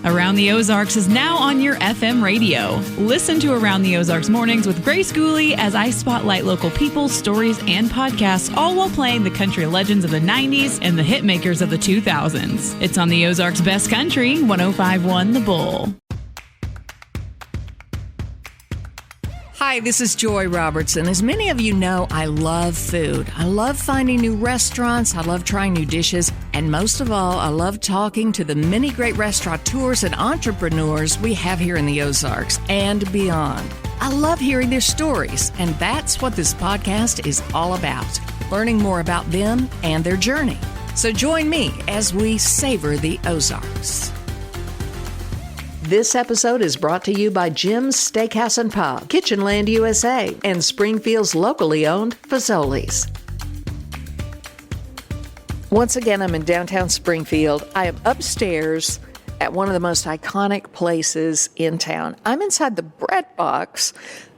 Around the Ozarks is now on your FM radio. Listen to Around the Ozarks mornings with Grace Gooley as I spotlight local people, stories, and podcasts, all while playing the country legends of the 90s and the hit makers of the 2000s. It's on the Ozarks Best Country, 105.1 The Bull. Hi, this is Joy Robertson. As many of you know, I love food. I love finding new restaurants. I love trying new dishes. And most of all, I love talking to the many great restaurateurs and entrepreneurs we have here in the Ozarks and beyond. I love hearing their stories, and that's what this podcast is all about, learning more about them and their journey. So join me as we savor the Ozarks. This episode is brought to you by Jim's Steakhouse and Pub, Kitchenland USA, and Springfield's locally owned Fazoli's. Once again, I'm in downtown Springfield. I am upstairs at one of the most iconic places in town. I'm inside the bread box,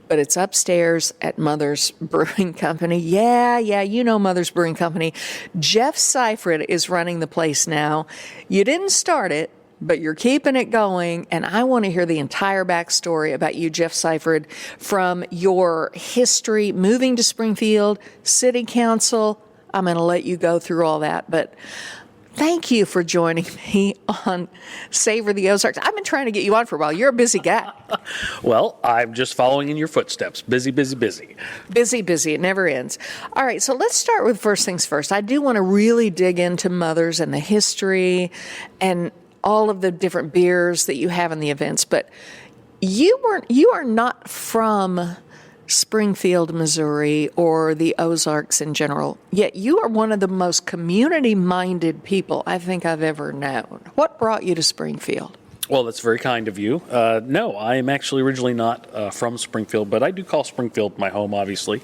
but it's upstairs at Mother's Brewing Company. Yeah, you know Mother's Brewing Company. Jeff Seifried is running the place now. You didn't start it, but you're keeping it going, and I want to hear the entire backstory about you, Jeff Seifried, from your history, moving to Springfield, city council. I'm going to let you go through all that, but thank you for joining me on Savor the Ozarks. I've been trying to get you on for a while. You're a busy guy. Well, I'm just following in your footsteps. Busy. Busy. It never ends. All right, so let's start with first things first. I do want to really dig into Mother's and the history and all of the different beers that you have in the events, but you are not from Springfield, Missouri, or the Ozarks in general, yet you are one of the most community-minded people I think I've ever known. What brought you to Springfield? Well, that's very kind of you. No, I am actually originally not from Springfield, but I do call Springfield my home, obviously.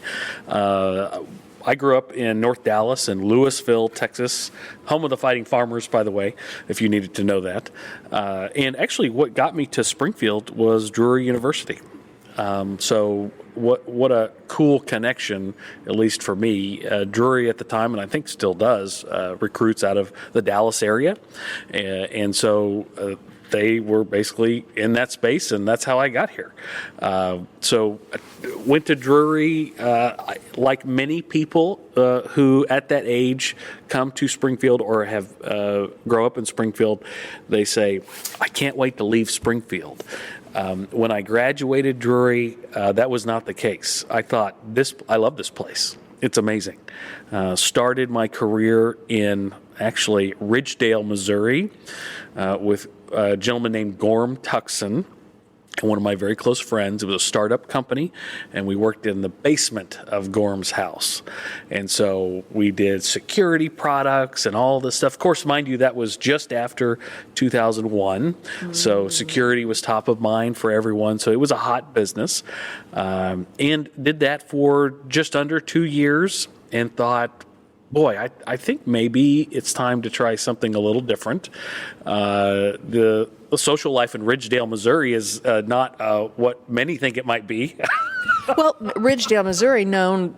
I grew up in North Dallas and Louisville, Texas, home of the Fighting Farmers, by the way, if you needed to know that. And actually what got me to Springfield was Drury University. So what a cool connection, at least for me. Drury at the time, and I think still does, recruits out of the Dallas area. And so they were basically in that space, and that's how I got here. So I went to Drury, like many people who at that age come to Springfield or have grow up in Springfield, they say, I can't wait to leave Springfield. When I graduated Drury, that was not the case. I thought, I love this place. It's amazing. Started my career in actually Ridgedale, Missouri, with a gentleman named Gorm Tuckson, one of my very close friends. It was a startup company, and we worked in the basement of Gorm's house. And so we did security products and all this stuff. Of course, mind you, that was just after 2001. Mm-hmm. So security was top of mind for everyone. So it was a hot business. And did that for just under 2 years and thought, boy, I think maybe it's time to try something a little different. The social life in Ridgedale, Missouri is not what many think it might be. Well, Ridgedale, Missouri,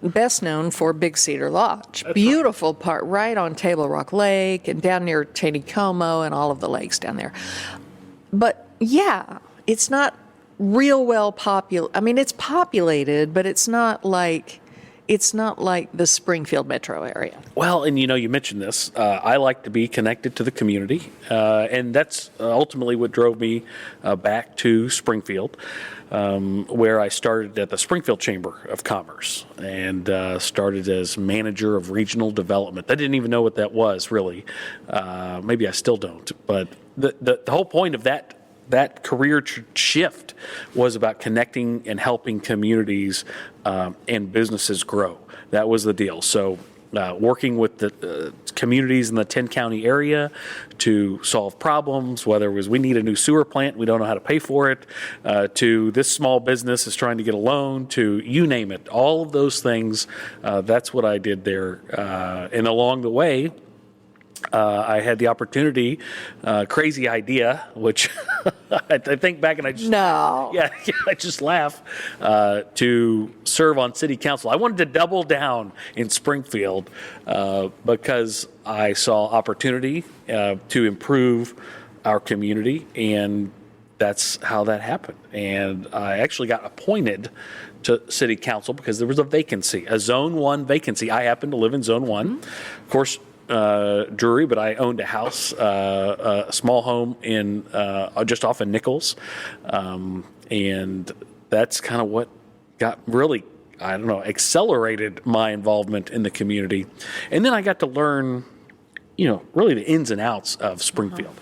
best known for Big Cedar Lodge. That's beautiful right. Part right on Table Rock Lake and down near Taneycomo and all of the lakes down there. But yeah, it's not real well populated. I mean, it's populated, but it's not like the Springfield metro area. Well, and you mentioned this. I like to be connected to the community, and that's ultimately what drove me back to Springfield, where I started at the Springfield Chamber of Commerce and started as manager of regional development. I didn't even know what that was, really. Maybe I still don't. But the whole point of that career shift was about connecting and helping communities and businesses grow. That was the deal. So working with the communities in the 10-county area to solve problems, whether it was we need a new sewer plant, we don't know how to pay for it, to this small business is trying to get a loan, to you name it. All of those things, that's what I did there. And along the way, I had the opportunity, crazy idea, which I think back and I just I just laugh, to serve on city council. I wanted to double down in Springfield because I saw opportunity to improve our community, and that's how that happened. And I actually got appointed to city council because there was a vacancy, a Zone 1 vacancy. I happen to live in Zone 1. Of course, Drury, but I owned a house, a small home in just off of Nichols. And that's kind of what got really, I don't know, accelerated my involvement in the community. And then I got to learn, really the ins and outs of Springfield.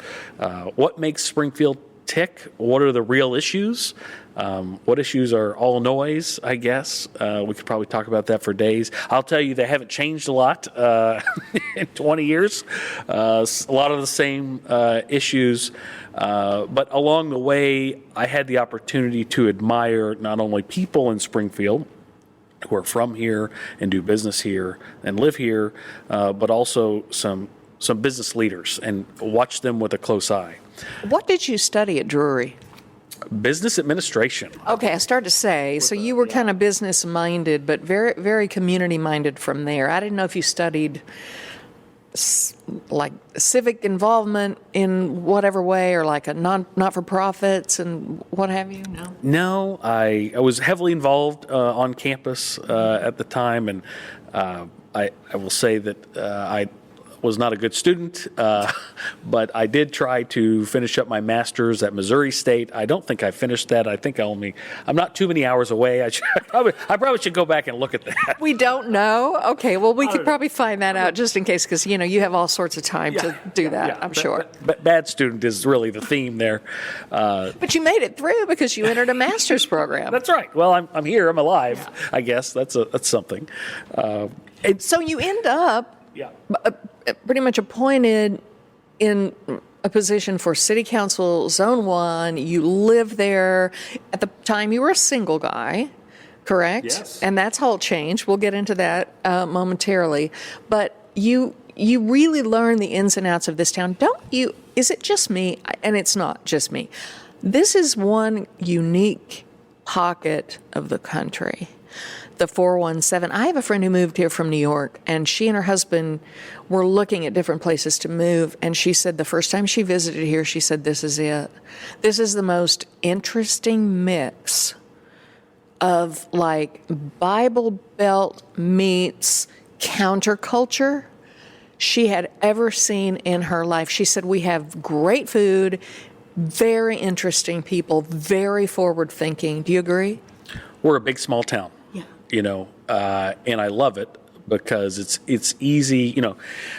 What makes Springfield tick? What are the real issues? What issues are all noise, I guess? We could probably talk about that for days. I'll tell you, they haven't changed a lot in 20 years. A lot of the same issues. But along the way, I had the opportunity to admire not only people in Springfield who are from here and do business here and live here, but also some business leaders and watch them with a close eye. What did you study at Drury? Business administration. Okay, I started to say, so you were kind of business-minded, but very, very community-minded from there. I didn't know if you studied like civic involvement in whatever way, or like a not-for-profits and what have you. No, I was heavily involved on campus at the time, and I will say that I was not a good student, but I did try to finish up my master's at Missouri State. I don't think I finished that. I think I'm not too many hours away. I probably should go back and look at that. We don't know? Okay, well, we could probably find that out just in case, because, you have all sorts of time to do that, I'm sure. But bad student is really the theme there. But you made it through because you entered a master's program. That's right. Well, I'm here. I'm alive, I guess. That's something. So you end up pretty much appointed in a position for City Council Zone 1. You live there. At the time, you were a single guy, correct? Yes. And that's all changed. We'll get into that momentarily. But you really learn the ins and outs of this town, don't you? Is it just me? And it's not just me. This is one unique pocket of the country. The 417. I have a friend who moved here from New York, and she and her husband were looking at different places to move, and she said the first time she visited here, she said, this is it. This is the most interesting mix of like Bible Belt meets counterculture she had ever seen in her life. She said, we have great food, very interesting people, very forward-thinking. Do you agree? We're a big, small town. And I love it because it's easy.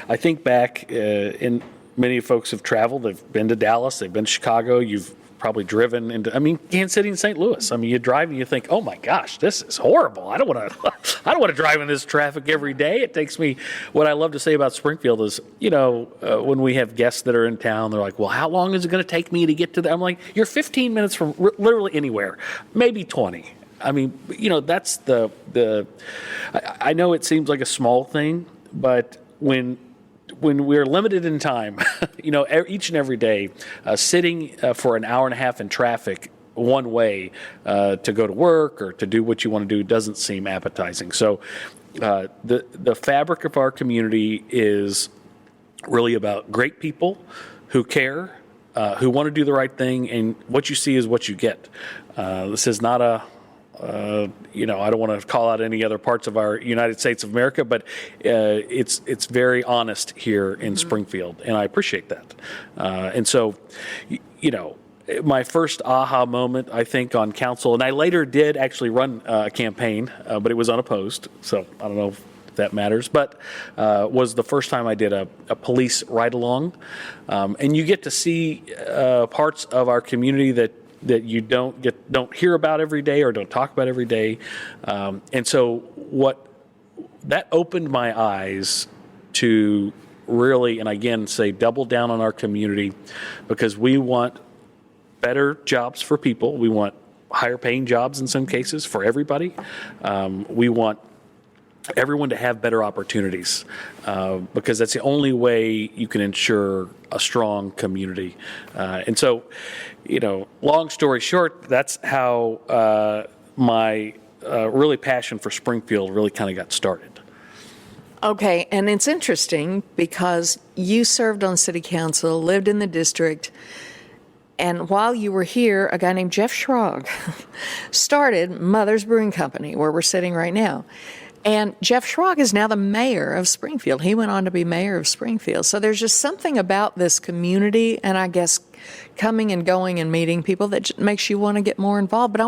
I think back, and many folks have traveled. They've been to Dallas. They've been to Chicago. You've probably driven into, Kansas City and St. Louis. You drive and you think, oh my gosh, this is horrible. I don't want to drive in this traffic every day. It takes me. What I love to say about Springfield is, when we have guests that are in town, they're like, well, how long is it going to take me to get to that? I'm like, you're 15 minutes from literally anywhere, maybe 20. That's I know it seems like a small thing, but when we're limited in time, each and every day, sitting for an hour and a half in traffic one way to go to work or to do what you want to do doesn't seem appetizing. So the fabric of our community is really about great people who care, who want to do the right thing, and what you see is what you get. This is not I don't want to call out any other parts of our United States of America, but it's very honest here in Springfield, and I appreciate that. And so, my first aha moment, I think, on council, and I later did actually run a campaign, but it was unopposed, so I don't know if that matters, but was the first time I did a police ride-along. And you get to see parts of our community that you don't hear about every day or don't talk about every day. And so that opened my eyes to really, and again, say double down on our community, because we want better jobs for people. We want higher paying jobs in some cases for everybody. We want everyone to have better opportunities, because that's the only way you can ensure a strong community. And so, long story short, that's how my really passion for Springfield really kind of got started. Okay, and it's interesting because you served on city council, lived in the district, and while you were here, a guy named Jeff Seifried started Mother's Brewing Company, where we're sitting right now. And Jeff Seifried is now the mayor of Springfield. He went on to be mayor of Springfield. So there's just something about this community, and I guess coming and going and meeting people that just makes you want to get more involved. But I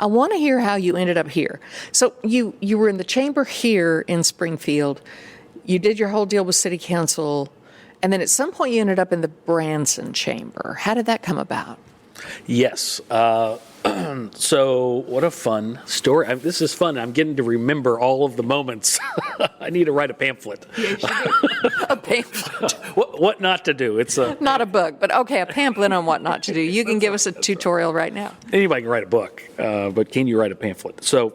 want to hear how you ended up here. So you were in the chamber here in Springfield. You did your whole deal with city council, and then at some point you ended up in the Branson chamber. How did that come about? Yes. So what a fun story. This is fun. I'm getting to remember all of the moments. I need to write a pamphlet. Yes, you do. A pamphlet. What not to do. It's not a book, but okay, a pamphlet on what not to do. You can give us a tutorial right now. Anybody can write a book, but can you write a pamphlet? So,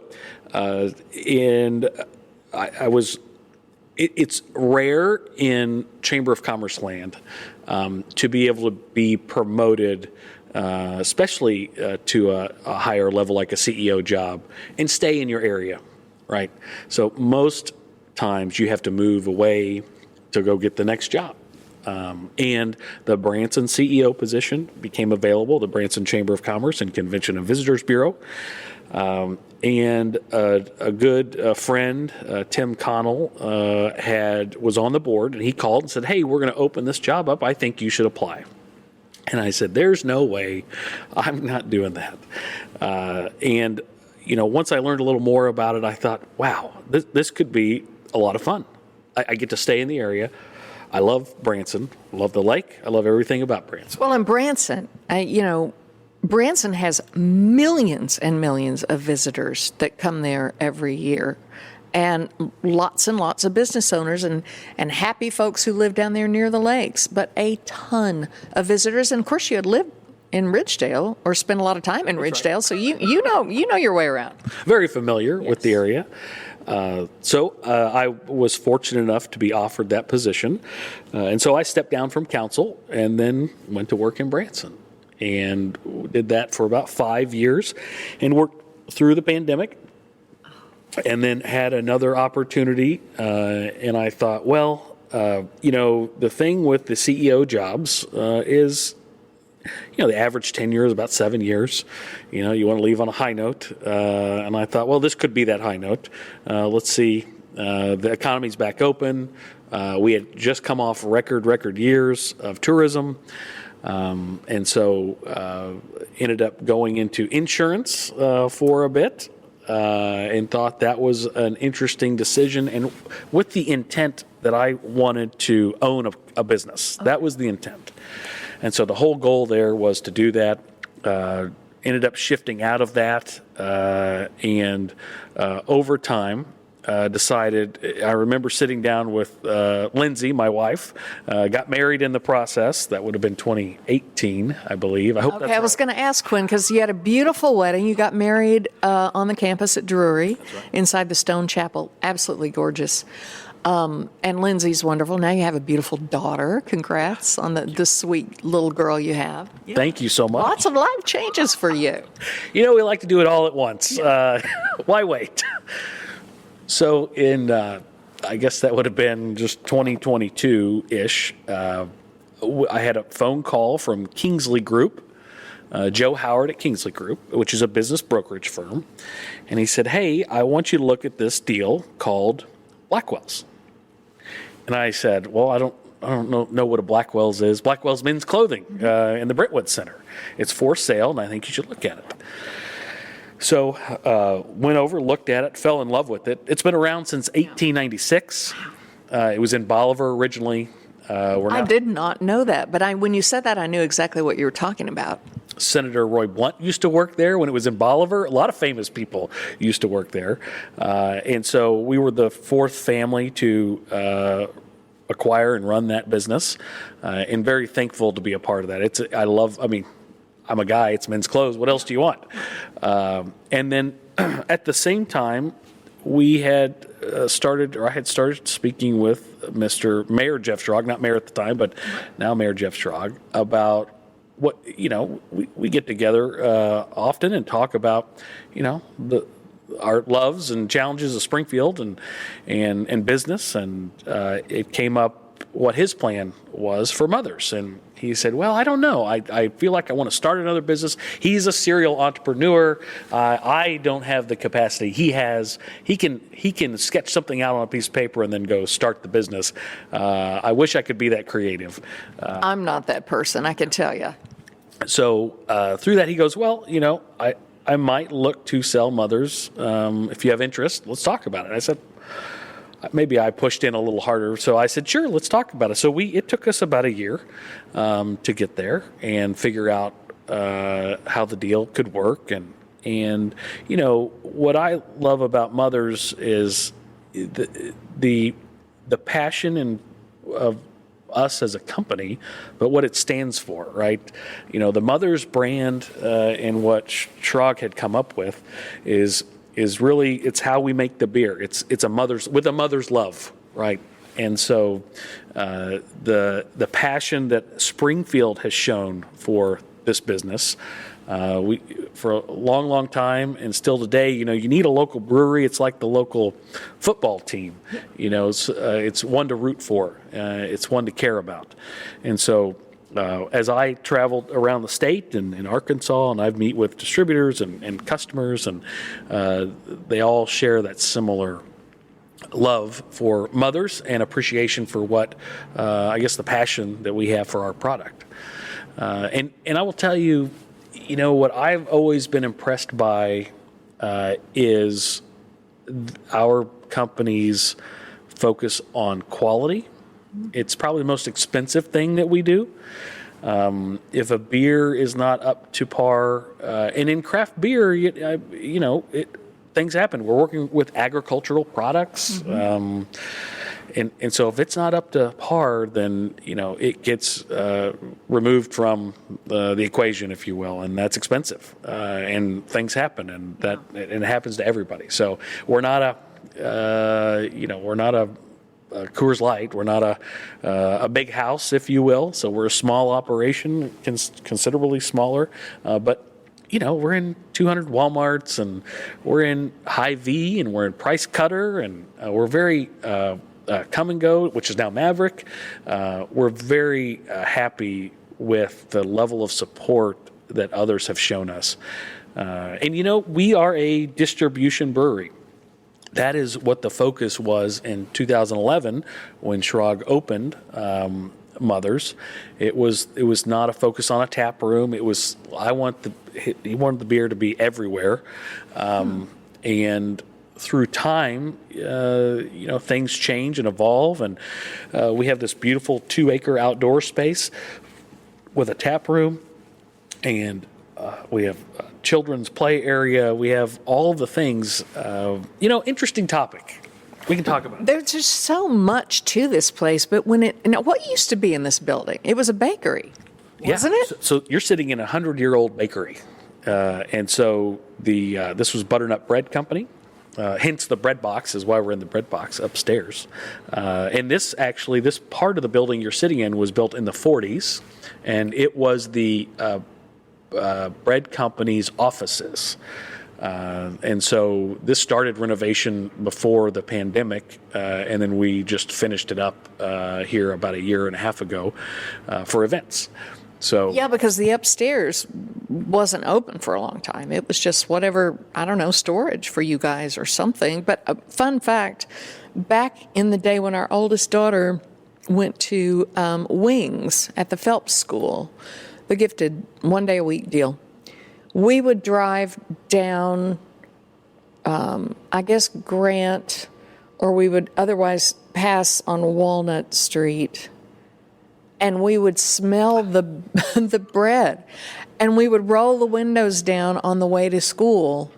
it's rare in Chamber of Commerce land to be able to be promoted, especially to a higher level like a CEO job, and stay in your area, right? So most times you have to move away to go get the next job. And the Branson CEO position became available, the Branson Chamber of Commerce and Convention and Visitors Bureau. And a good friend, Tim Connell, was on the board, and he called and said, "Hey, we're going to open this job up. I think you should apply." And I said, "There's no way. I'm not doing that." And once I learned a little more about it, I thought, wow, this could be a lot of fun. I get to stay in the area. I love Branson. I love the lake. I love everything about Branson. Well, in Branson, Branson has millions and millions of visitors that come there every year, and lots of business owners and happy folks who live down there near the lakes, but a ton of visitors. And of course, you had lived in Ridgedale or spent a lot of time in Ridgedale, so you know your way around. Very familiar with the area. So I was fortunate enough to be offered that position. And so I stepped down from council and then went to work in Branson. And did that for about 5 years and worked through the pandemic, and then had another opportunity. And I thought, well, the thing with the CEO jobs is, the average tenure is about 7 years. You want to leave on a high note. And I thought, well, this could be that high note. Let's see. The economy's back open. We had just come off record years of tourism. And so ended up going into insurance for a bit, and thought that was an interesting decision, and with the intent that I wanted to own a business. That was the intent. And so the whole goal there was to do that. Ended up shifting out of that, and over time, decided. I remember sitting down with Lindsay, my wife, got married in the process. That would have been 2018, I believe. I hope that's right. I was going to ask, Quinn, because you had a beautiful wedding. You got married on the campus at Drury, inside the Stone Chapel. Absolutely gorgeous. And Lindsay's wonderful. Now you have a beautiful daughter. Congrats on the sweet little girl you have. Yeah. Thank you so much. Lots of life changes for you. We like to do it all at once. Why wait? So in, I guess that would have been just 2022-ish, I had a phone call from Kingsley Group, Joe Howard at Kingsley Group, which is a business brokerage firm. And he said, "Hey, I want you to look at this deal called Blackwell's." And I said, "Well, I don't know what a Blackwell's is. Blackwell's Men's Clothing in the Brentwood Center. It's for sale, and I think you should look at it." So went over, looked at it, fell in love with it. It's been around since 1896. It was in Bolivar originally. I did not know that, but when you said that, I knew exactly what you were talking about. Senator Roy Blunt used to work there when it was in Bolivar. A lot of famous people used to work there. And so we were the fourth family to acquire and run that business, and very thankful to be a part of that. I'm a guy, it's men's clothes. What else do you want? And then at the same time, I had started speaking with Mr. Mayor Jeff Seifried, not mayor at the time, but now Mayor Jeff Seifried, about what, we get together often and talk about, our loves and challenges of Springfield and business, and it came up what his plan was for mothers. And he said, well, I don't know. I feel like I want to start another business. He's a serial entrepreneur. I don't have the capacity he has. He can sketch something out on a piece of paper and then go start the business. I wish I could be that creative. I'm not that person, I can tell you. So through that, he goes, well, I might look to sell mothers. If you have interest, let's talk about it. I said, maybe I pushed in a little harder. So I said, sure, let's talk about it. So it took us about a year to get there and figure out how the deal could work. And what I love about Mothers is the passion of us as a company, but what it stands for, right? The Mothers brand and what Schrag had come up with is really, it's how we make the beer. It's with a mother's love, right? And so the passion that Springfield has shown for this business, for a long, long time, and still today, you need a local brewery. It's like the local football team. It's one to root for. It's one to care about. And so as I traveled around the state and in Arkansas, and I've meet with distributors and customers, and they all share that similar love for mothers and appreciation for what, the passion that we have for our product. And I will tell you, what I've always been impressed by is our company's focus on quality. It's probably the most expensive thing that we do. If a beer is not up to par, and in craft beer, things happen. We're working with agricultural products. And so if it's not up to par, then, it gets removed from the equation, if you will, and that's expensive. And things happen, and it happens to everybody. So we're not a Coors Light. We're not a big house, if you will. So we're a small operation, considerably smaller, but we're in 200 Walmarts, and we're in Hy-Vee, and we're in Price Cutter, and we're very Come and Go, which is now Maverick. We're very happy with the level of support that others have shown us. And we are a distribution brewery. That is what the focus was in 2011 when Schrag opened Mothers. It was not a focus on a tap room. He wanted the beer to be everywhere, and through time, things change and evolve, and we have this beautiful 2-acre outdoor space with a tap room, and we have a children's play area. We have all the things. Interesting topic. We can talk about it. There's just so much to this place, but what used to be in this building? It was a bakery, wasn't it? So you're sitting in a 100-year-old bakery, and so this was Butternut Bread Company. Hence the bread box is why we're in the bread box upstairs. And this part of the building you're sitting in was built in the 40s, and it was the bread company's offices. And so this started renovation before the pandemic, and then we just finished it up here about a year and a half ago for events. So yeah, because the upstairs wasn't open for a long time. It was just whatever, storage for you guys or something. But a fun fact, back in the day when our oldest daughter went to Wings at the Phelps School, the gifted one-day-a-week deal, we would drive down, Grant, or we would otherwise pass on Walnut Street, and we would smell the bread, and we would roll the windows down on the way to school,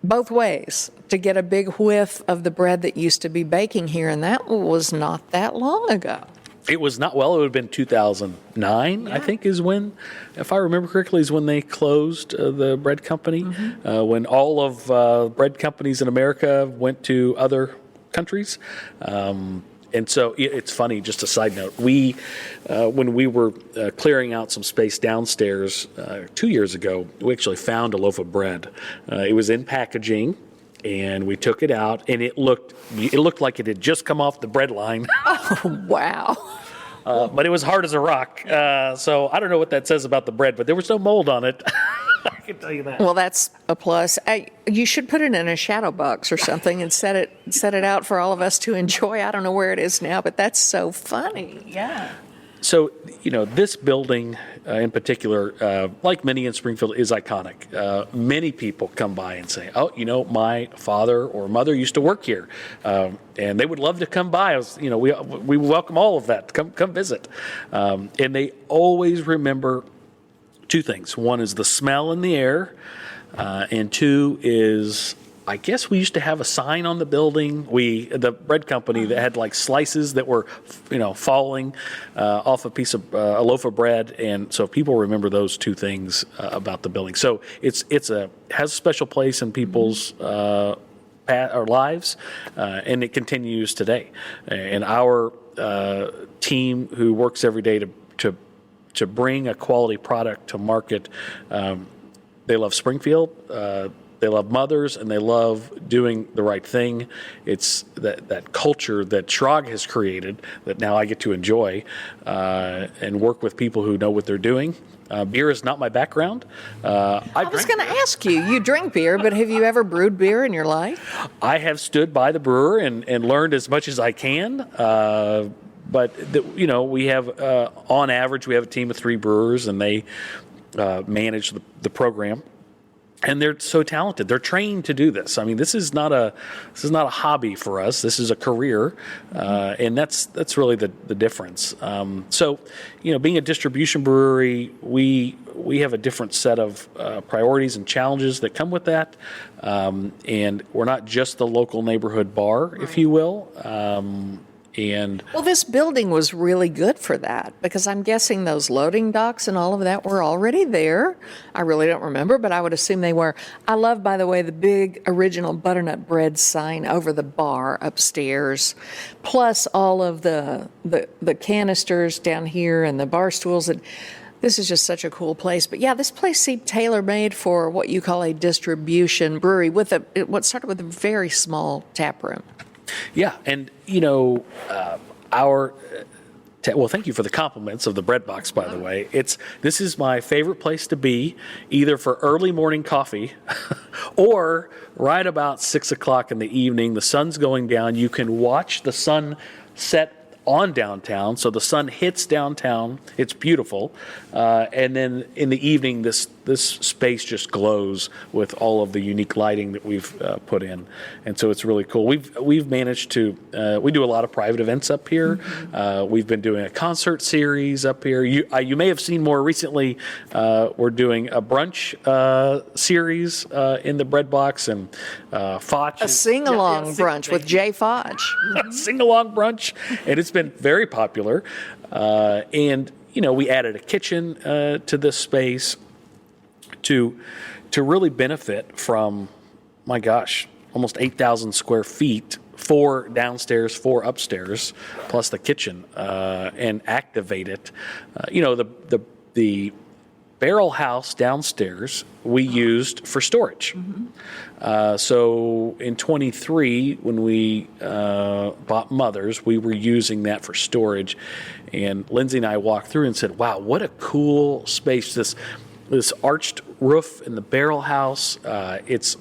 both ways, to get a big whiff of the bread that used to be baking here, and that was not that long ago. It was not, well, it would have been 2009, I think, is when, if I remember correctly, is when they closed the bread company, when all of bread companies in America went to other countries. And so it's funny, just a side note, when we were clearing out some space downstairs 2 years ago, we actually found a loaf of bread. It was in packaging, and we took it out, and it looked like it had just come off the bread line. Oh, wow. But it was hard as a rock. So I don't know what that says about the bread, but there was no mold on it. I can tell you that. Well, that's a plus. You should put it in a shadow box or something and set it out for all of us to enjoy. I don't know where it is now, but that's so funny. Yeah. So, this building in particular, like many in Springfield, is iconic. Many people come by and say, oh, my father or mother used to work here. And they would love to come by. We welcome all of that. Come visit. And they always remember two things. One is the smell in the air, and two is, I guess we used to have a sign on the building. The bread company that had like slices that were, falling off a loaf of bread, and so people remember those two things about the building. So has a special place in people's our lives, and it continues today. And our team who works every day to bring a quality product to market, they love Springfield. They love mothers, and they love doing the right thing. It's that culture that Schrag has created that now I get to enjoy and work with people who know what they're doing. Beer is not my background. I was going to ask you, you drink beer, but have you ever brewed beer in your life? I have stood by the brewer and learned as much as I can. But we have, on average, we have a team of 3 brewers, and they manage the program. And they're so talented. They're trained to do this. I mean, this is not a hobby for us. This is a career, and that's really the difference. So, being a distribution brewery, we have a different set of priorities and challenges that come with that. And we're not just the local neighborhood bar, if you will. Well, this building was really good for that, because I'm guessing those loading docks and all of that were already there. I really don't remember, but I would assume they were. I love, by the way, the big original butternut bread sign over the bar upstairs, plus all of the canisters down here and the bar stools. This is just such a cool place. But yeah, this place seemed tailor-made for what you call a distribution brewery with what started with a very small tap room. Yeah, and thank you for the compliments of the bread box, by the way. This is my favorite place to be, either for early morning coffee or right about 6 o'clock in the evening. The sun's going down. You can watch the sun set on downtown, so the sun hits downtown. It's beautiful, and then in the evening, this space just glows with all of the unique lighting that we've put in, and so it's really cool. We've managed to we do a lot of private events up here. We've been doing a concert series up here. You may have seen more recently. We're doing a brunch series in the bread box, and Foch. A sing-along brunch with Jay Foch. Sing-along brunch, and it's been very popular. And we added a kitchen to this space to really benefit from, my gosh, almost 8,000 square feet, 4 downstairs, 4 upstairs, plus the kitchen, and activate it. The barrel house downstairs we used for storage. So in 23, when we bought Mother's, we were using that for storage. And Lindsay and I walked through and said, wow, what a cool space. This arched roof in the barrel house. It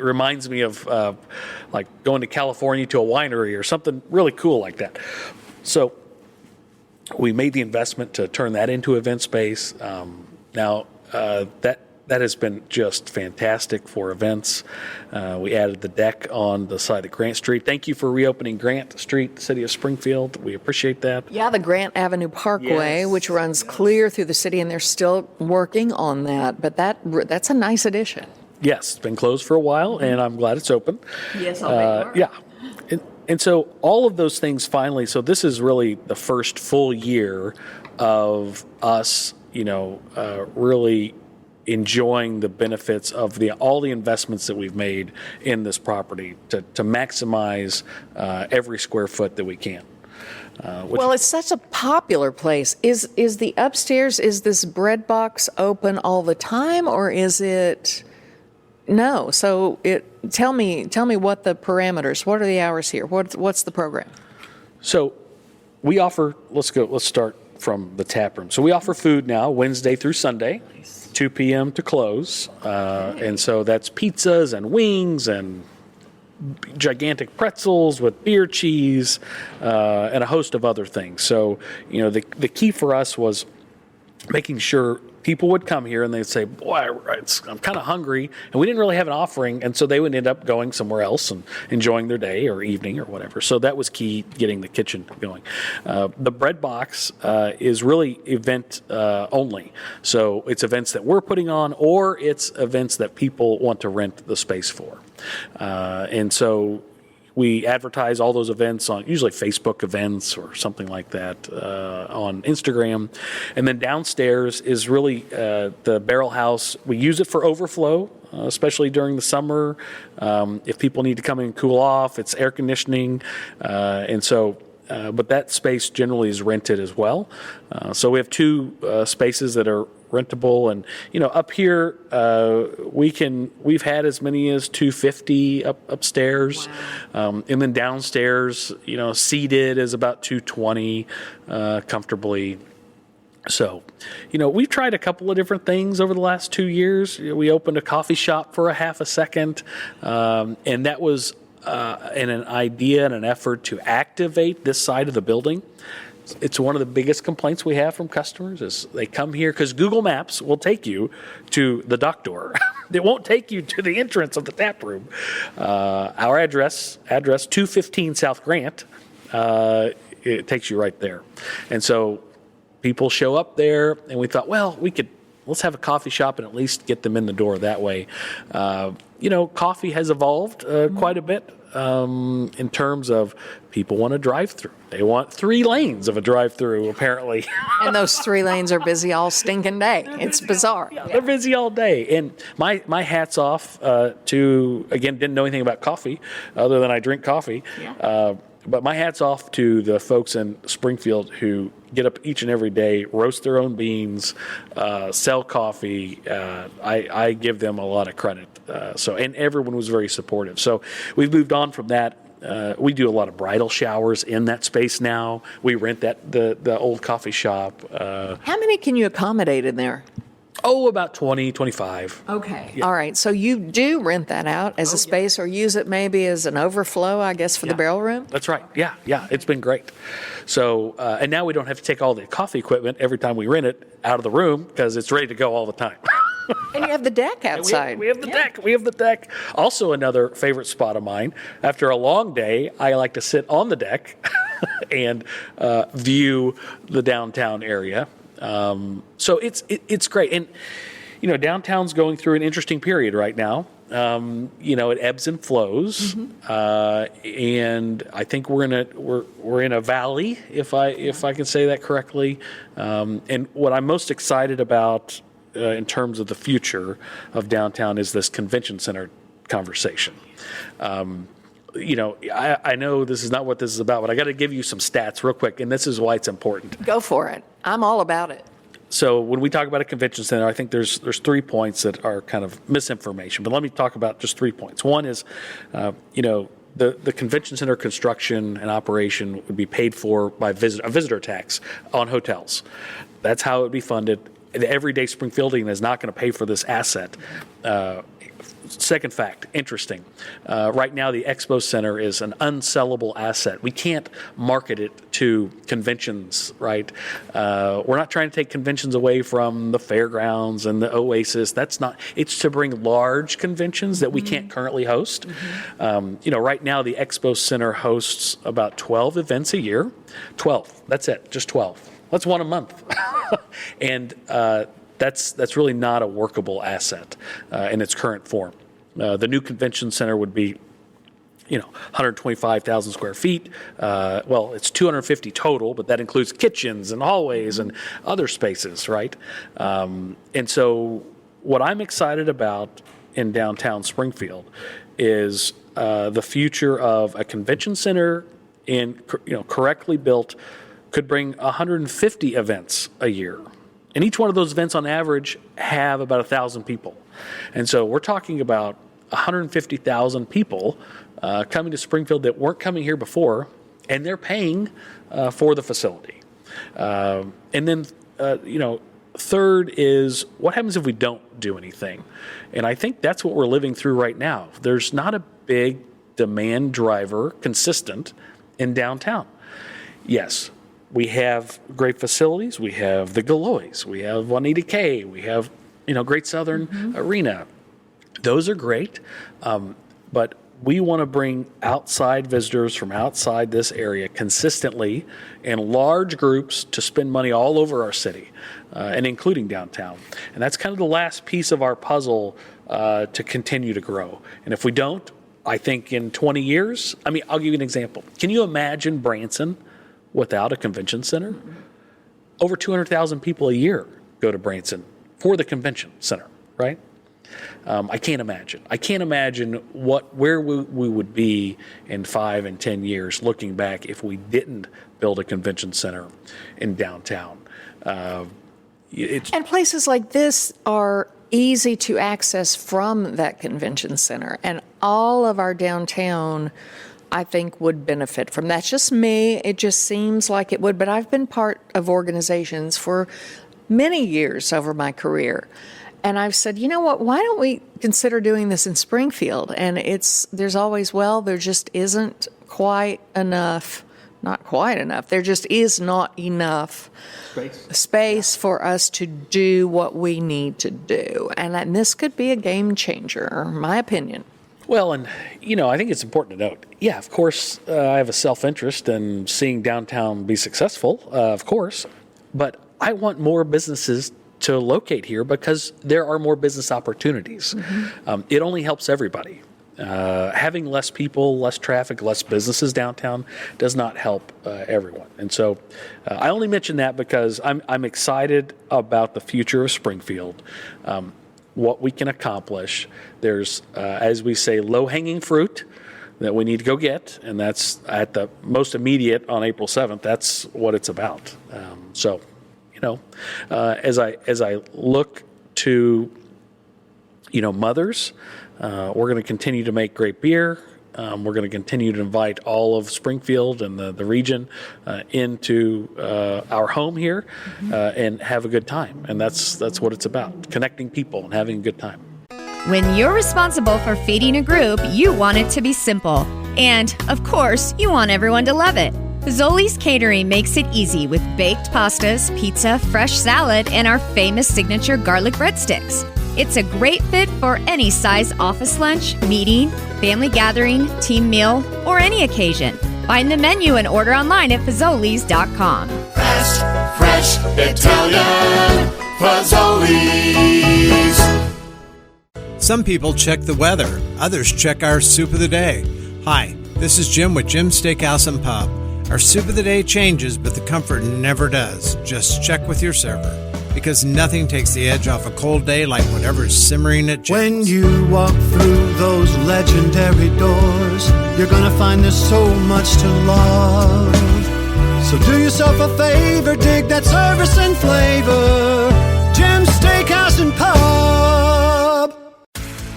reminds me of like going to California to a winery or something really cool like that. So we made the investment to turn that into event space. Now that has been just fantastic for events. We added the deck on the side of Grant Street. Thank you for reopening Grant Street, City of Springfield. We appreciate that. Yeah, the Grant Avenue Parkway, which runs clear through the city, and they're still working on that. But that's a nice addition. Yes, it's been closed for a while, and I'm glad it's open. Yes, I'll bet you are. Yeah. And so all of those things finally, so this is really the first full year of us, really enjoying the benefits of all the investments that we've made in this property to maximize every square foot that we can. Well, it's such a popular place. Is the upstairs, is this bread box open all the time, or is it? No. So tell me what the parameters, what are the hours here? What's the program? So we offer, let's start from the tap room. So we offer food now Wednesday through Sunday, 2 p.m. to close. And so that's pizzas and wings and gigantic pretzels with beer cheese and a host of other things. So, the key for us was making sure people would come here and they'd say, boy, I'm kind of hungry. And we didn't really have an offering. And so they would end up going somewhere else and enjoying their day or evening or whatever. So that was key, getting the kitchen going. The bread box is really event only. So it's events that we're putting on, or it's events that people want to rent the space for. And so we advertise all those events on usually Facebook events or something like that, on Instagram. And then downstairs is really the barrel house. We use it for overflow, especially during the summer. If people need to come in and cool off, it's air conditioning. And so, but that space generally is rented as well. So we have two spaces that are rentable, and up here we've had as many as 250 upstairs. Wow. And then downstairs, seated is about 220 comfortably. So, we've tried a couple of different things over the last 2 years. We opened a coffee shop for a half a second, and that was in an idea and an effort to activate this side of the building. It's one of the biggest complaints we have from customers is they come here because Google Maps will take you to the dock door. It won't take you to the entrance of the tap room. Our address 215 South Grant, it takes you right there. And so people show up there, and we thought, well, let's have a coffee shop and at least get them in the door that way. Coffee has evolved quite a bit in terms of people want a drive-through. They want 3 lanes of a drive-through, apparently. And those 3 lanes are busy all stinking day. It's bizarre. Yeah, they're busy all day. And my hat's off to, again, didn't know anything about coffee other than I drink coffee. Yeah. But my hat's off to the folks in Springfield who get up each and every day, roast their own beans, sell coffee. I give them a lot of credit. And everyone was very supportive. So we've moved on from that. We do a lot of bridal showers in that space now. We rent the old coffee shop. How many can you accommodate in there? Oh, about 20, 25. Okay. Yeah. All right. So you do rent that out as a space, or use it maybe as an overflow, I guess, for the barrel room? That's right. Yeah. It's been great. So, and now we don't have to take all the coffee equipment every time we rent it out of the room because it's ready to go all the time. And you have the deck outside. We have the deck. We have the deck. Also, another favorite spot of mine. After a long day, I like to sit on the deck and view the downtown area. So it's great. And, downtown's going through an interesting period right now. It ebbs and flows. Mm-hmm. And I think we're in a valley, if I can say that correctly. And what I'm most excited about in terms of the future of downtown is this convention center conversation. I know this is not what this is about, but I got to give you some stats real quick, and this is why it's important. Go for it. I'm all about it. So when we talk about a convention center, I think there's 3 points that are kind of misinformation, but let me talk about just 3 points. One is, the convention center construction and operation would be paid for by a visitor tax on hotels. That's how it would be funded. The everyday Springfieldian is not going to pay for this asset. Second fact, interesting. Right now, the Expo Center is an unsellable asset. We can't market it to conventions, right? We're not trying to take conventions away from the fairgrounds and the Oasis. It's to bring large conventions that we can't currently host. Mm-hmm. Right now, the Expo Center hosts about 12 events a year. 12, that's it, just 12. That's one a month. And that's really not a workable asset in its current form. The new convention center would be, 125,000 square feet. It's 250 total, but that includes kitchens and hallways and other spaces, right? And so what I'm excited about in downtown Springfield is the future of a convention center correctly built could bring 150 events a year. And each one of those events on average have about 1,000 people. And so we're talking about 150,000 people coming to Springfield that weren't coming here before, and they're paying for the facility. And then, third is what happens if we don't do anything? And I think that's what we're living through right now. There's not a big demand driver consistent in downtown. Yes, we have great facilities. We have the Galois. We have Juanita K. We have, Great Southern Arena. Those are great, but we want to bring outside visitors from outside this area consistently in large groups to spend money all over our city, and including downtown. And that's kind of the last piece of our puzzle to continue to grow. And if we don't, I think in 20 years, I'll give you an example. Can you imagine Branson without a convention center? Over 200,000 people a year go to Branson for the convention center, right? I can't imagine. I can't imagine where we would be in 5 and 10 years looking back if we didn't build a convention center in downtown. And places like this are easy to access from that convention center. And all of our downtown, I think, would benefit from that. That's just me. It just seems like it would. But I've been part of organizations for many years over my career. And I've said, you know what, why don't we consider doing this in Springfield? And there's always, there just isn't quite enough, not quite enough. There just is not enough space for us to do what we need to do. And this could be a game changer, my opinion. Well, and, I think it's important to note, of course, I have a self-interest in seeing downtown be successful, of course, but I want more businesses to locate here because there are more business opportunities. It only helps everybody. Having less people, less traffic, less businesses downtown does not help everyone. And so I only mention that because I'm excited about the future of Springfield, what we can accomplish. There's, as we say, low-hanging fruit that we need to go get, and that's at the most immediate on April 7th. That's what it's about. As I look to, mothers, we're going to continue to make great beer. We're going to continue to invite all of Springfield and the region into our home here and have a good time. And that's what it's about, connecting people and having a good time. When you're responsible for feeding a group, you want it to be simple. And, of course, you want everyone to love it. Fazoli's Catering makes it easy with baked pastas, pizza, fresh salad, and our famous signature garlic breadsticks. It's a great fit for any size office lunch, meeting, family gathering, team meal, or any occasion. Find the menu and order online at Fazoli's.com. Fresh Italian Fazoli's. Some people check the weather. Others check our soup of the day. Hi, this is Jim with Jim's Steakhouse and Pub. Our soup of the day changes, but the comfort never does. Just check with your server, because nothing takes the edge off a cold day like whatever's simmering at Jim's. When you walk through those legendary doors, you're gonna find there's so much to love. So do yourself a favor, dig that service and flavor. Jim's Steakhouse and Pub.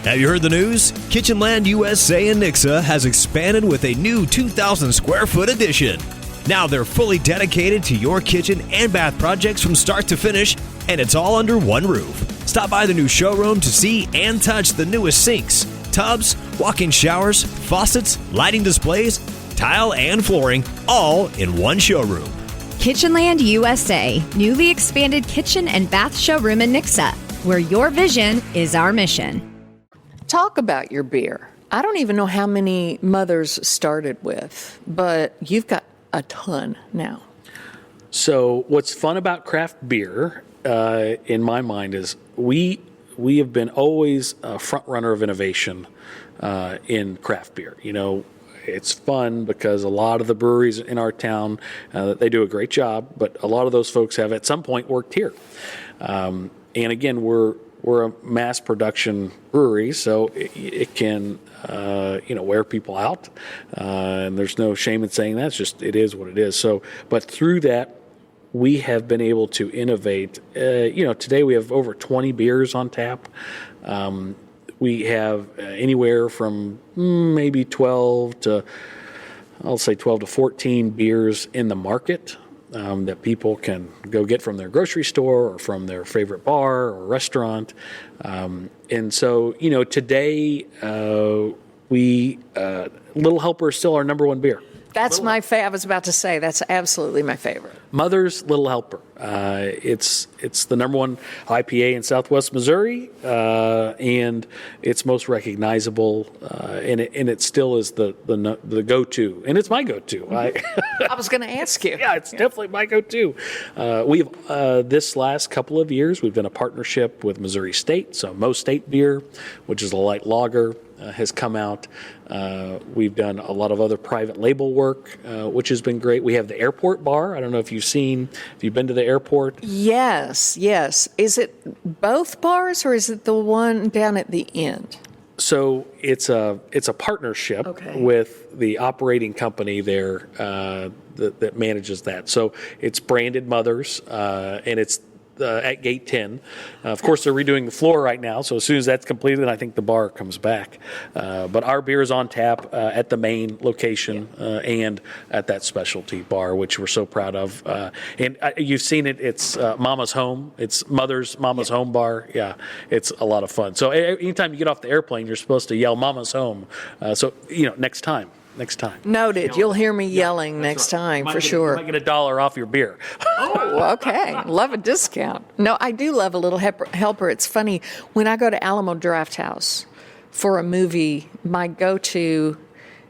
Have you heard the news? Kitchenland USA in Nixa has expanded with a new 2,000 square foot addition. Now they're fully dedicated to your kitchen and bath projects from start to finish, and it's all under one roof. Stop by the new showroom to see and touch the newest sinks, tubs, walk-in showers, faucets, lighting displays, tile, and flooring, all in one showroom. Kitchenland USA, newly expanded kitchen and bath showroom in Nixa, where your vision is our mission. Talk about your beer. I don't even know how many mothers started with, but you've got a ton now. So what's fun about craft beer, in my mind, is we have been always a front runner of innovation in craft beer. It's fun because a lot of the breweries in our town, they do a great job, but a lot of those folks have at some point worked here. And again, we're we're a mass production brewery, so it can wear people out, and there's no shame in saying that. It's just, it is what it is. So, but through that, we have been able to innovate. Today we have over 20 beers on tap. We have anywhere from maybe 12 to 14 beers in the market that people can go get from their grocery store or from their favorite bar or restaurant. And so, today Little Helper is still our number one beer. That's my favorite. I was about to say, that's absolutely my favorite. Mother's Little Helper. It's the number one IPA in Southwest Missouri, and it's most recognizable, and it still is the go-to, and it's my go-to. I was going to ask you. Yeah, it's definitely my go-to. We've this last couple of years, we've been a partnership with Missouri State, so Mo State Beer, which is a light lager, has come out. We've done a lot of other private label work, which has been great. We have the airport bar. I don't know if you've been to the airport. Yes. Is it both bars or is it the one down at the end? So it's a partnership with the operating company there that manages that. So it's branded Mother's, and it's at Gate 10. Of course, they're redoing the floor right now, so as soon as that's completed, I think the bar comes back. But our beer is on tap at the main location and at that specialty bar, which we're so proud of. And you've seen it. It's Mama's Home. It's Mama's Home bar. Yeah, it's a lot of fun. So anytime you get off the airplane, you're supposed to yell Mama's Home. So, next time. Noted. You'll hear me yelling next time for sure. You might get $1 off your beer. Oh, okay. Love a discount. No, I do love a Little Helper. It's funny. When I go to Alamo Draft House for a movie, my go-to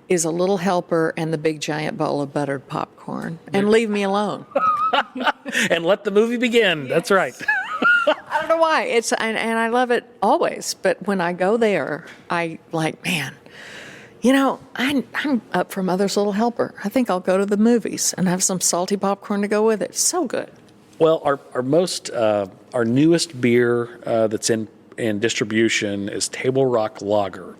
is a Little Helper and the big giant bowl of buttered popcorn. And leave me alone. And let the movie begin. Yes. That's right. I don't know why. And I love it always. But when I go there, I man, I'm up for Mother's Little Helper. I think I'll go to the movies and have some salty popcorn to go with it. So good. Well, our newest beer that's in distribution is Table Rock Lager,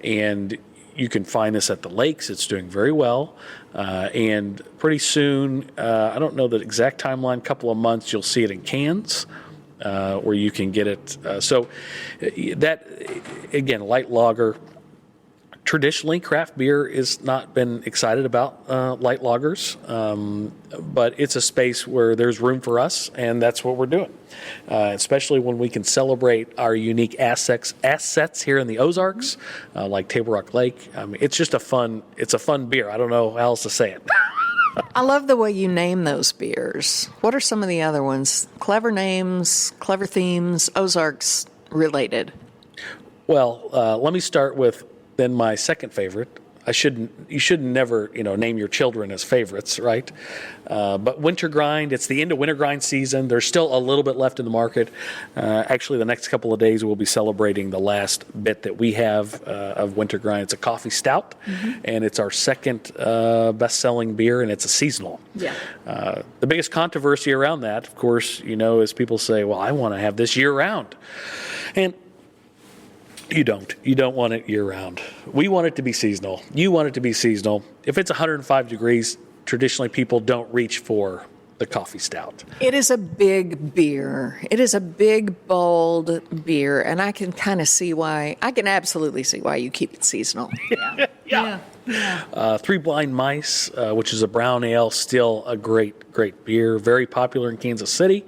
and you can find this at the lakes. It's doing very well, and pretty soon, I don't know the exact timeline, couple of months, you'll see it in cans. Where you can get it. So that, again, light lager. Traditionally, craft beer has not been excited about light lagers, but it's a space where there's room for us, and that's what we're doing. Especially when we can celebrate our unique assets here in the Ozarks, like Table Rock Lake. I mean, it's a fun beer. I don't know how else to say it. I love the way you name those beers. What are some of the other ones? Clever names, clever themes, Ozarks related. Well, let me start with then my second favorite. You should never, name your children as favorites, right? But Winter Grind, it's the end of Winter Grind season. There's still a little bit left in the market. Actually, the next couple of days we'll be celebrating the last bit that we have of Winter Grind. It's a coffee stout, and it's our second best-selling beer, and it's a seasonal. Yeah. The biggest controversy around that, of course, is people say, well, I want to have this year-round. And you don't. You don't want it year-round. We want it to be seasonal. You want it to be seasonal. If it's 105 degrees, traditionally people don't reach for the coffee stout. It is a big beer. It is a big, bold beer, and I can kind of see why. I can absolutely see why you keep it seasonal. Yeah. Three Blind Mice, which is a brown ale, still a great beer. Very popular in Kansas City.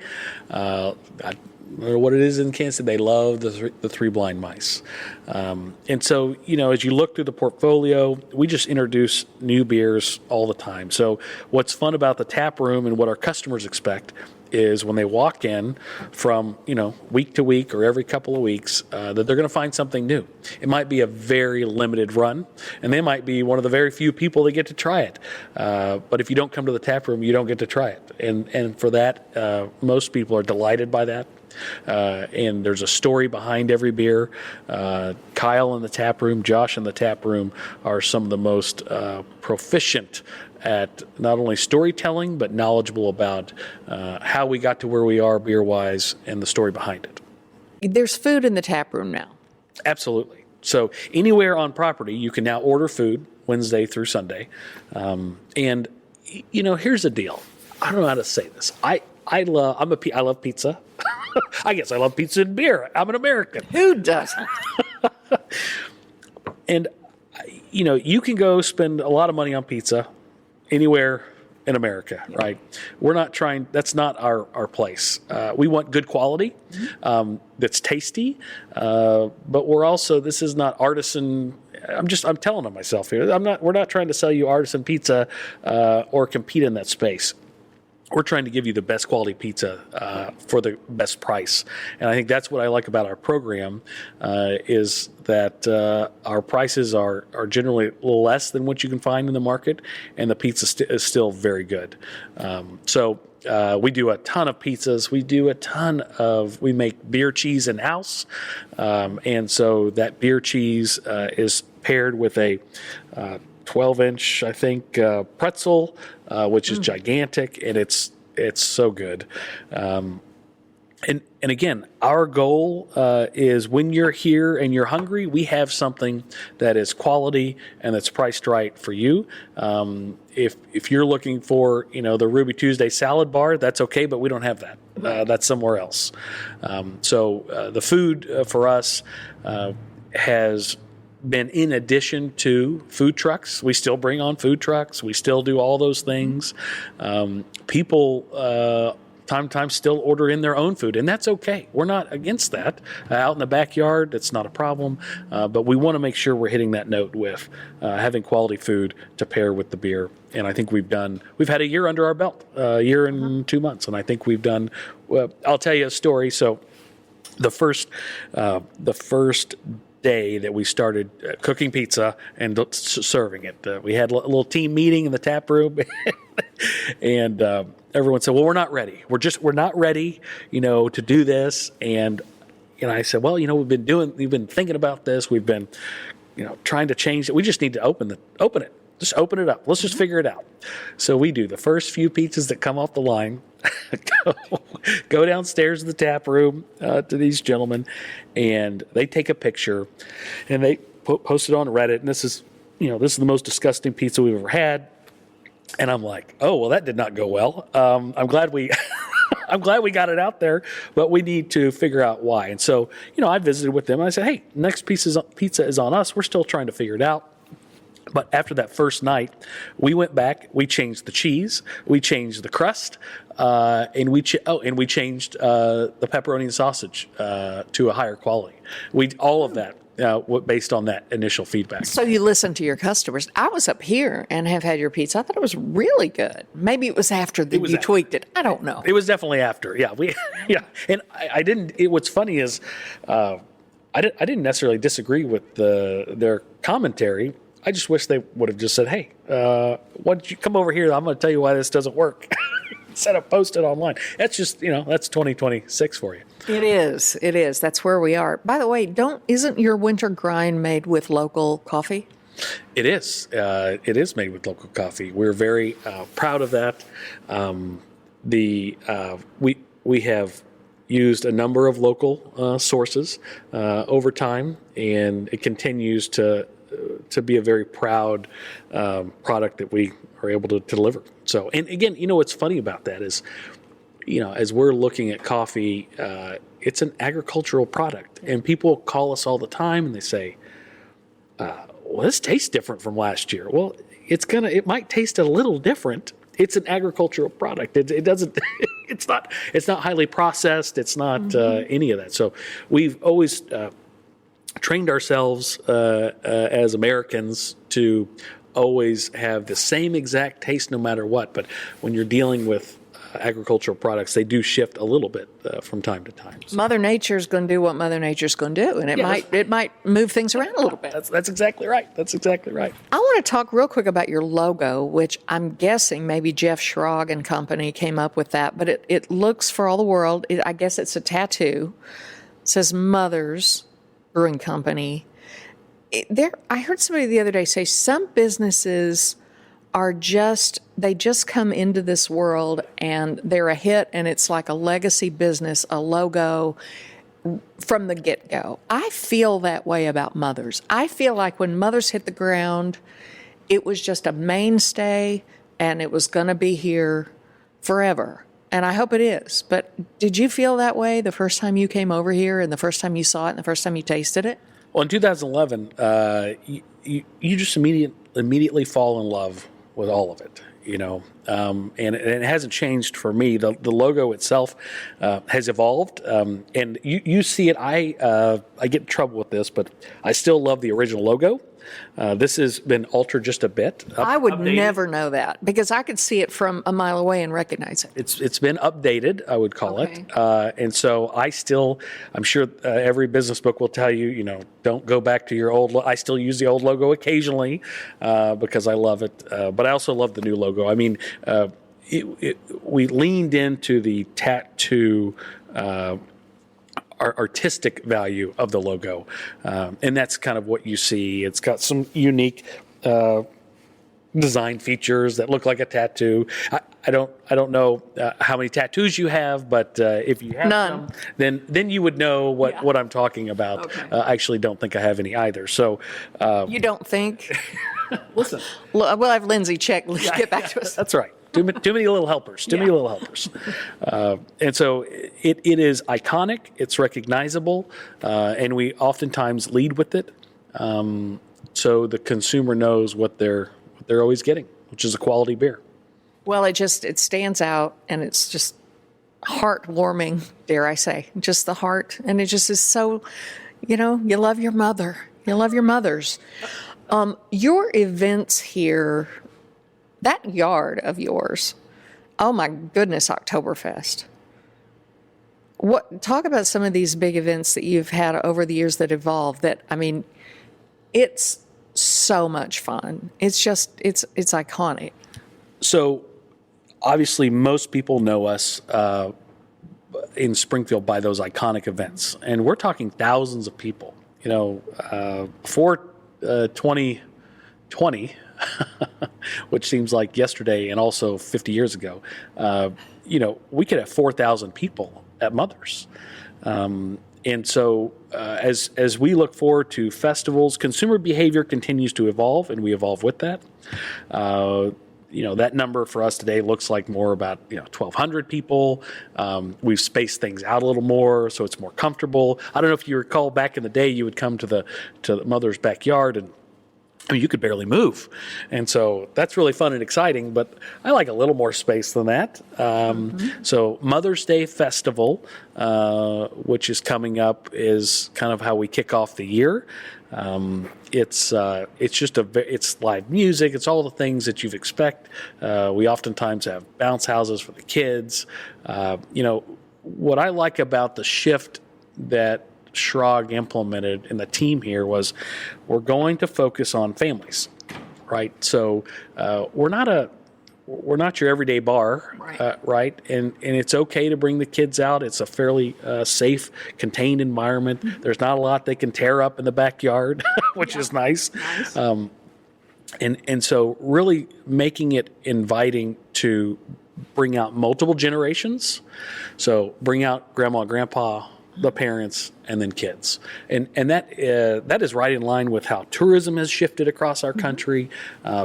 I don't know what it is in Kansas City. They love the Three Blind Mice. And so, as you look through the portfolio, we just introduce new beers all the time. So what's fun about the tap room and what our customers expect is when they walk in from, week to week or every couple of weeks, that they're going to find something new. It might be a very limited run, and they might be one of the very few people that get to try it. But if you don't come to the tap room, you don't get to try it. And for that, most people are delighted by that. And there's a story behind every beer. Kyle in the tap room, Josh in the tap room are some of the most proficient at not only storytelling, but knowledgeable about how we got to where we are beer-wise and the story behind it. there's food in the tap room now. Absolutely. So anywhere on property, you can now order food Wednesday through Sunday. And, here's the deal. I don't know how to say this. I love pizza. I guess I love pizza and beer. I'm an American. Who doesn't? And, you can go spend a lot of money on pizza anywhere in America, right? We're not trying, that's not our place. We want good quality, that's tasty, but we're also, this is not artisan. I'm telling on myself here. We're not trying to sell you artisan pizza, or compete in that space. We're trying to give you the best quality pizza for the best price. And I think that's what I like about our program, is that our prices are generally less than what you can find in the market, and the pizza is still very good. So we do a ton of pizzas. We make beer cheese in-house. And so that beer cheese is paired with a 12-inch, I think, pretzel, which is gigantic, and it's so good. And again, our goal is when you're here and you're hungry, we have something that is quality and that's priced right for you. If you're looking for, the Ruby Tuesday salad bar, that's okay, but we don't have that. That's somewhere else. So the food for us has been in addition to food trucks. We still bring on food trucks. We still do all those things. People time to time still order in their own food, and that's okay. We're not against that. Out in the backyard, that's not a problem. But we want to make sure we're hitting that note with having quality food to pair with the beer. And I think we've had a year under our belt, a year and 2 months, and I think we've done. Well, I'll tell you a story. So the first day that we started cooking pizza and serving it, we had a little team meeting in the tap room, and everyone said, "Well, we're not ready. We're not ready, to do this." And I said, "Well, we've been thinking about this. We've been, trying to change it. We just need to open it. Just open it up. Let's just figure it out." So we do the first few pizzas that come off the line. Go downstairs to the tap room to these gentlemen, and they take a picture, and they post it on Reddit. And this is the most disgusting pizza we've ever had. And I'm like, oh well, that did not go well. I'm glad we got it out there, but we need to figure out why. And so I visited with them, and I said, hey, next pizza is on us. We're still trying to figure it out. But after that first night, we went back. We changed the cheese. We changed the crust, and we changed the pepperoni and sausage to a higher quality. All of that based on that initial feedback. So you listened to your customers. I was up here and have had your pizza. I thought it was really good. Maybe it was after you tweaked it. I don't know. It was definitely after. Yeah, And I didn't. What's funny is, I didn't necessarily disagree with their commentary. I just wish they would have just said, hey, why don't you come over here? I'm going to tell you why this doesn't work. Instead of post it online. That's just, that's 2026 for you. It is. That's where we are. By the way, isn't your winter grind made with local coffee? It is. It is made with local coffee. We're very proud of that. We have used a number of local sources over time, and it continues to be a very proud product that we are able to deliver. So, and again, what's funny about that is, as we're looking at coffee, it's an agricultural product, and people call us all the time and they say, well, this tastes different from last year. Well, it might taste a little different. It's an agricultural product. It doesn't, it's not highly processed. It's not any of that. So we've always trained ourselves as Americans to always have the same exact taste no matter what. But when you're dealing with agricultural products, they do shift a little bit from time to time. So. Mother Nature's going to do what Mother Nature's going to do, and it might move things around a little bit. That's exactly right. That's exactly right. I want to talk real quick about your logo, which I'm guessing maybe Jeff Seifried and company came up with that, but it looks for all the world. I guess it's a tattoo. It says Mother's Brewing Company. I heard somebody the other day say some businesses they just come into this world and they're a hit, and it's like a legacy business, a logo. from the get-go. I feel that way about Mothers. I feel like when Mothers hit the ground, it was just a mainstay, and it was going to be here forever. And I hope it is. But did you feel that way the first time you came over here, and the first time you saw it, and the first time you tasted it? Well, in 2011, you just immediately fall in love with all of it, and it hasn't changed for me. The logo itself has evolved, and you see it. I get in trouble with this, but I still love the original logo. This has been altered just a bit. I would updated. never know that because I could see it from a mile away and recognize it. It's been updated, I would call it. And so I'm sure every business book will tell you, don't go back to your old I still use the old logo occasionally because I love it. But I also love the new logo. I mean, we leaned into the tattoo artistic value of the logo, and that's kind of what you see. It's got some unique design features that look like a tattoo. I don't know how many tattoos you have, but if you have none, then you would know what I'm talking about. Okay. I actually don't think I have any either. So you don't think? Listen, We'll have Lindsay check. Get back to us. That's right. Too many little helpers. Too many little helpers. And so it is iconic. It's recognizable, and we oftentimes lead with it, so the consumer knows what they're always getting, which is a quality beer. Well, it stands out, and it's just heartwarming, dare I say, just the heart, and it just is so, you love your mother. You love your mothers. Your events here. That yard of yours, oh my goodness, Oktoberfest. Talk about some of these big events that you've had over the years that evolved. It's so much fun. It's iconic. So, obviously, most people know us in Springfield by those iconic events, and we're talking thousands of people. Before 2020. Which seems like yesterday and also 50 years ago, we could have 4,000 people at Mothers. And so as we look forward to festivals, consumer behavior continues to evolve, and we evolve with that. That number for us today looks like more about 1,200 people. We've spaced things out a little more, so it's more comfortable. I don't know if you recall back in the day, you would come to the Mother's backyard and you could barely move. And so that's really fun and exciting, but I like a little more space than that. So Mother's Day Festival, which is coming up, is kind of how we kick off the year. It's live music. It's all the things that you'd expect. We oftentimes have bounce houses for the kids. What I like about the shift that Schrag implemented and the team here was we're going to focus on families, right? So we're not your everyday bar, right? And it's okay to bring the kids out. It's a fairly safe, contained environment. Mm-hmm. There's not a lot they can tear up in the backyard, which is nice. And so really making it inviting to bring out multiple generations. So bring out grandma and grandpa, the parents, and then kids. And that is right in line with how tourism has shifted across our country.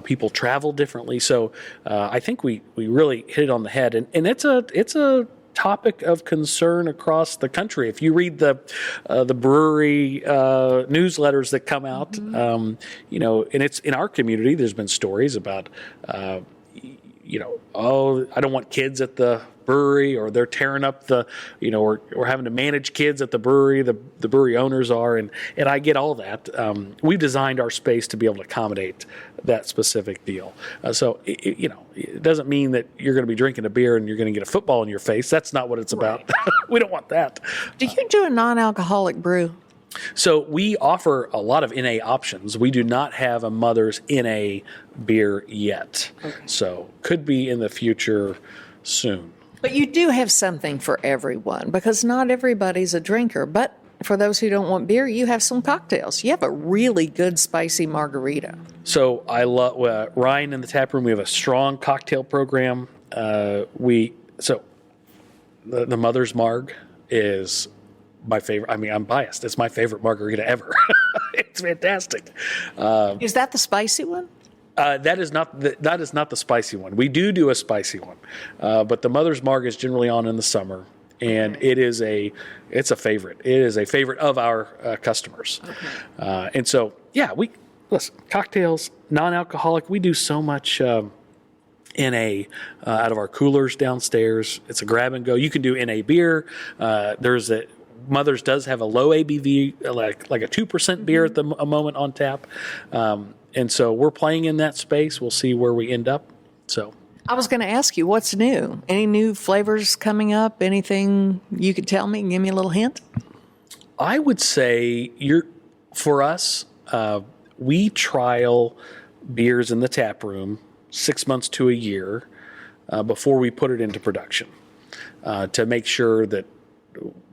People travel differently. So I think we really hit it on the head. And it's a topic of concern across the country. If you read the brewery newsletters that come out, and it's in our community, there's been stories about, I don't want kids at the brewery, or they're tearing up or having to manage kids at the brewery. The brewery owners are, and I get all that. We've designed our space to be able to accommodate that specific deal. So it doesn't mean that you're going to be drinking a beer and you're going to get a football in your face. That's not what it's about. We don't want that. Do you do a non-alcoholic brew? So we offer a lot of NA options. We do not have a Mother's NA beer yet. Okay. So could be in the future soon. But you do have something for everyone, because not everybody's a drinker. But for those who don't want beer, you have some cocktails. You have a really good spicy margarita. So I love Ryan in the tap room. We have a strong cocktail program. The Mother's Marg is my favorite. I mean, I'm biased. It's my favorite margarita ever. It's fantastic. Is that the spicy one? That is not the spicy one. We do a spicy one, but the Mother's Marg is generally on in the summer, and it's a favorite. It is a favorite of our customers, and so listen, cocktails, non-alcoholic. We do so much. NA out of our coolers downstairs. It's a grab and go. You can do NA beer. Mother's does have a low ABV, like a 2% beer at a moment on tap. And so we're playing in that space. We'll see where we end up. So I was going to ask you, what's new? Any new flavors coming up? Anything you could tell me? Give me a little hint. I would say for us, we trial beers in the tap room 6 months to a year before we put it into production to make sure that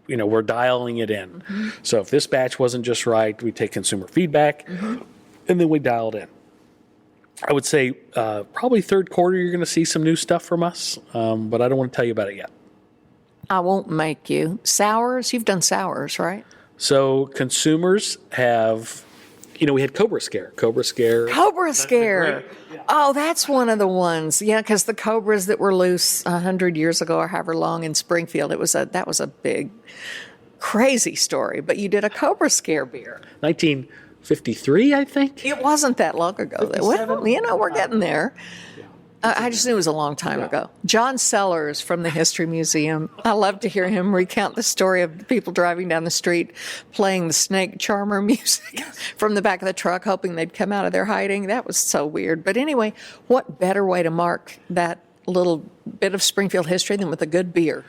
we're dialing it in. Mm-hmm. So if this batch wasn't just right, we take consumer feedback and then we dial it in. I would say probably third quarter you're going to see some new stuff from us, but I don't want to tell you about it yet. I won't make you. Sours? You've done sours, right? So consumers have... we had Cobra Scare. Cobra Scare. Oh, that's one of the ones. Yeah, because the cobras that were loose 100 years ago or however long in Springfield, that was a big, crazy story. But you did a Cobra Scare beer. 1953, I think. It wasn't that long ago. Well, we're getting there. I just knew it was a long time ago. John Sellers from the History Museum. I love to hear him recount the story of the people driving down the street playing the Snake Charmer music from the back of the truck, hoping they'd come out of their hiding. That was so weird. But anyway, what better way to mark that little bit of Springfield history than with a good beer?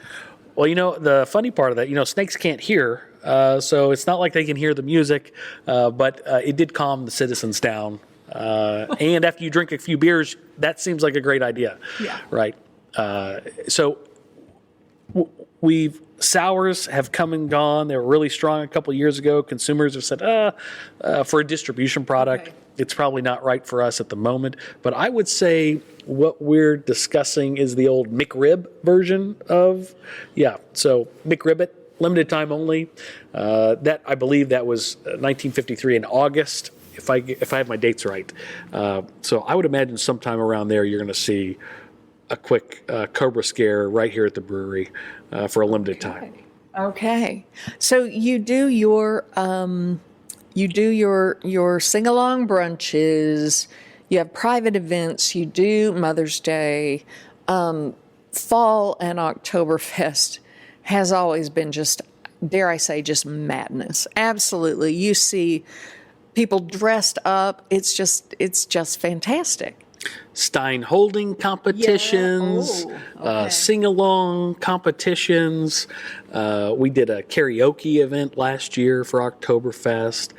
Well, the funny part of that, snakes can't hear, so it's not like they can hear the music, but it did calm the citizens down. And after you drink a few beers, that seems like a great idea, right? So sours have come and gone. They were really strong a couple of years ago. Consumers have said, for a distribution product, it's probably not right for us at the moment. But I would say what we're discussing is the old McRib version of, so McRibbit, limited time only. That I believe that was 1953 in August. If I have my dates right. So I would imagine sometime around there you're going to see a quick Cobra Scare right here at the brewery for a limited time. Okay. So you do your sing-along brunches, you have private events, you do Mother's Day. Fall and Oktoberfest has always been just, dare I say, just madness. Absolutely. You see people dressed up. It's just fantastic. Stein holding competitions, sing-along competitions. We did a karaoke event last year for Oktoberfest.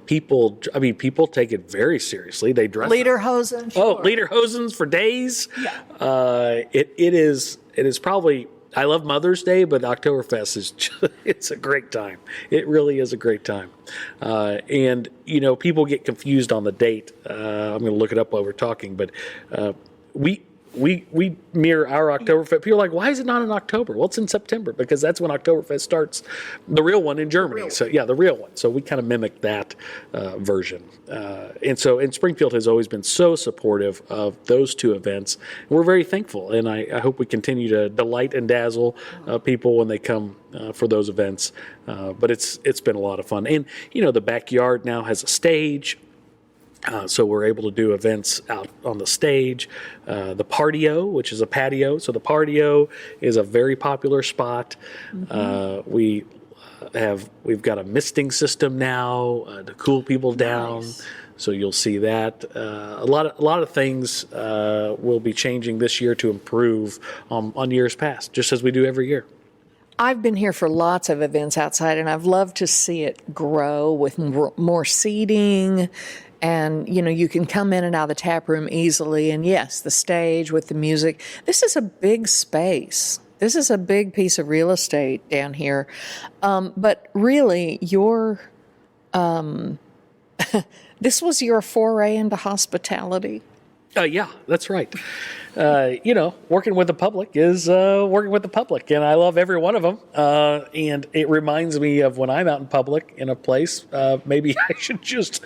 People take it very seriously. They dress Lederhosen. Sure. Oh, Lederhosens for days. Yeah. It is probably. I love Mother's Day, but Oktoberfest it's a great time. It really is a great time. And people get confused on the date. I'm going to look it up while we're talking, but we mirror our Oktoberfest. People are like, why is it not in October? Well, it's in September because that's when Oktoberfest starts, the real one in Germany. The real one. So we kind of mimic that version. And Springfield has always been so supportive of those two events. And we're very thankful, and I hope we continue to delight and dazzle people when they come for those events. But it's been a lot of fun. And, the backyard now has a stage. So we're able to do events out on the stage. The Partio, which is a patio. So the Partio is a very popular spot. Mm-hmm. We've got a misting system now to cool people down. Nice. So you'll see that. A lot of things will be changing this year to improve on years past, just as we do every year. I've been here for lots of events outside, and I've loved to see it grow with more seating. And, you can come in and out of the tap room easily. And yes, the stage with the music. This is a big space. This is a big piece of real estate down here. But really, this was your foray into hospitality? Yeah, that's right. Working with the public is working with the public, and I love every one of them. And it reminds me of when I'm out in public in a place, maybe I should just,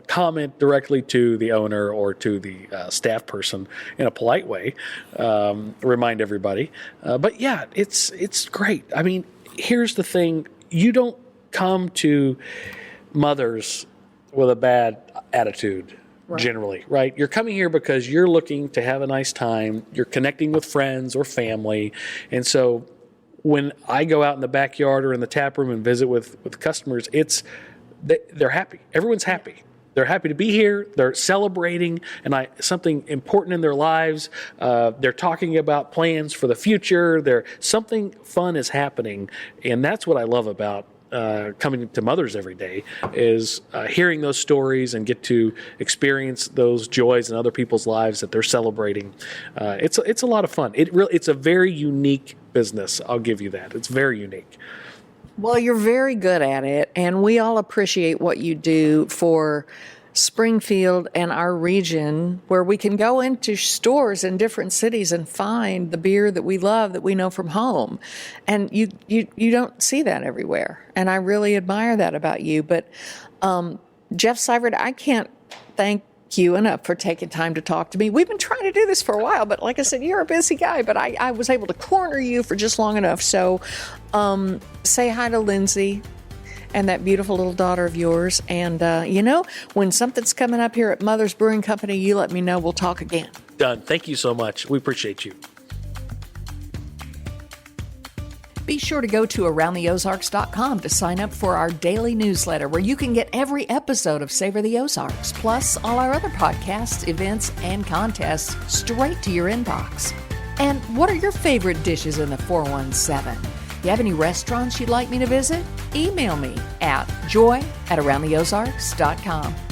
comment directly to the owner or to the staff person in a polite way, remind everybody. But yeah, it's great. I mean, here's the thing. You don't come to Mother's with a bad attitude. Right. Generally, right? You're coming here because you're looking to have a nice time. You're connecting with friends or family. And so when I go out in the backyard or in the tap room and visit with customers, they're happy. Everyone's happy. They're happy to be here. They're celebrating something important in their lives. They're talking about plans for the future. Something fun is happening. And that's what I love about coming to Mother's every day is hearing those stories and get to experience those joys in other people's lives that they're celebrating. It's a lot of fun. It's a very unique business. I'll give you that. It's very unique. Well, you're very good at it, and we all appreciate what you do for Springfield and our region, where we can go into stores in different cities and find the beer that we love, that we know from home. And you don't see that everywhere. And I really admire that about you. But Jeff Seifried, I can't thank you enough for taking time to talk to me. We've been trying to do this for a while, but like I said, you're a busy guy, but I was able to corner you for just long enough. So say hi to Lindsay and that beautiful little daughter of yours. And, when something's coming up here at Mother's Brewing Company, you let me know. We'll talk again. Done. Thank you so much. We appreciate you. Be sure to go to AroundTheOzarks.com to sign up for our daily newsletter, where you can get every episode of Savor the Ozarks, plus all our other podcasts, events, and contests straight to your inbox. And what are your favorite dishes in the 417? You have any restaurants you'd like me to visit? Email me at joy@AroundTheOzarks.com.